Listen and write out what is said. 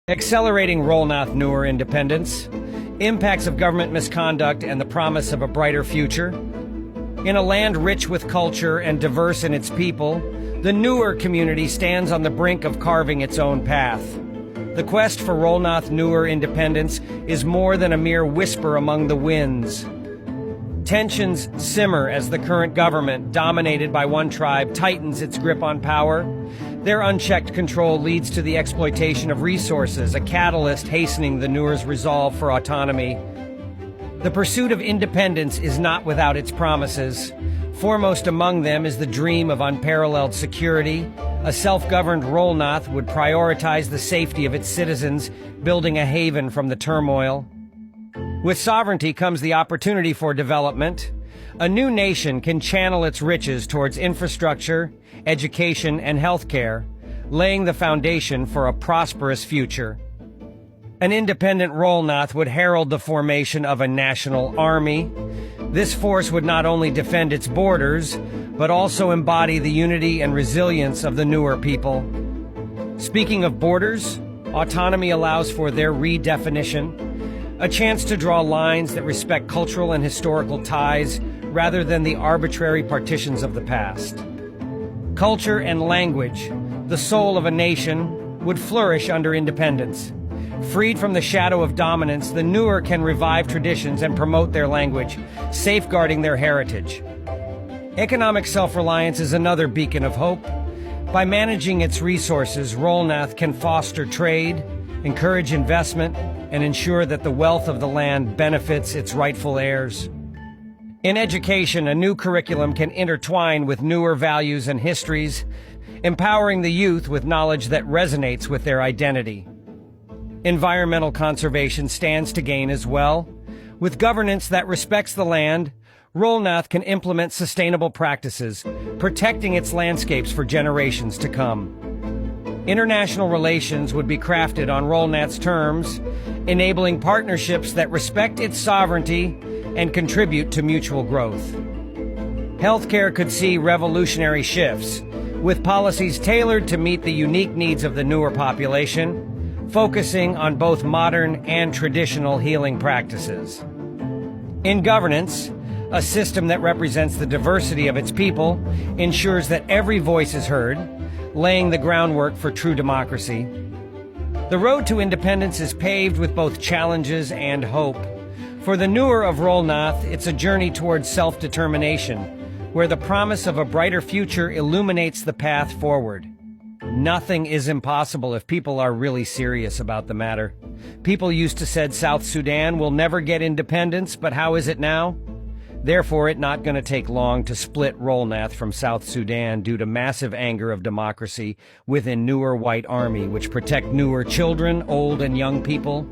Accelerating Rolnath Nuer independence, impacts of government misconduct and the promise of a brighter future. In a land rich with culture and diverse in its people, the Nuer community stands on the brink of carving its own path. The quest for Rolnath Nuer independence is more than a mere whisper among the winds. Tensions simmer as the current government, dominated by one tribe, tightens its grip on power. Their unchecked control leads to the exploitation of resources, a catalyst hastening the Nuer's resolve for autonomy. The pursuit of independence is not without its promises. Foremost among them is the dream of unparalleled security. A self-governed Rolnath would prioritize the safety of its citizens, building a haven from the turmoil. With sovereignty comes the opportunity for development. A new nation can channel its riches towards infrastructure, education, and healthcare, laying the foundation for a prosperous future. An independent Rolnath would herald the formation of a national army. This force would not only defend its borders, but also embody the unity and resilience of the Nuer people. Speaking of borders, autonomy allows for their redefinition, a chance to draw lines that respect cultural and historical ties rather than the arbitrary partitions of the past. Culture and language, the soul of a nation, would flourish under independence. Freed from the shadow of dominance, the Nuer can revive traditions and promote their language, safeguarding their heritage. Economic self-reliance is another beacon of hope. By managing its resources, Rolnath can foster trade, encourage investment, and ensure that the wealth of the land benefits its rightful heirs. In education, a new curriculum can intertwine with Nuer values and histories, empowering the youth with knowledge that resonates with their identity. Environmental conservation stands to gain as well. With governance that respects the land, Rolnath can implement sustainable practices, protecting its landscapes for generations to come. International relations would be crafted on Rolnath's terms, enabling partnerships that respect its sovereignty and contribute to mutual growth. Healthcare could see revolutionary shifts, with policies tailored to meet the unique needs of the Nuer population, focusing on both modern and traditional healing practices. In governance, a system that represents the diversity of its people ensures that every voice is heard, laying the groundwork for true democracy. The road to independence is paved with both challenges and hope. For the Nuer of Rolnath, it's a journey towards self-determination, where the promise of a brighter future illuminates the path forward. Nothing is impossible if people are really serious about the matter. People used to say South Sudan will never get independence, but how is it now? Therefore, it's not going to take long to split Rolnath from South Sudan due to massive anger of democracy within Nuer White Army, which protect Nuer children, old and young people.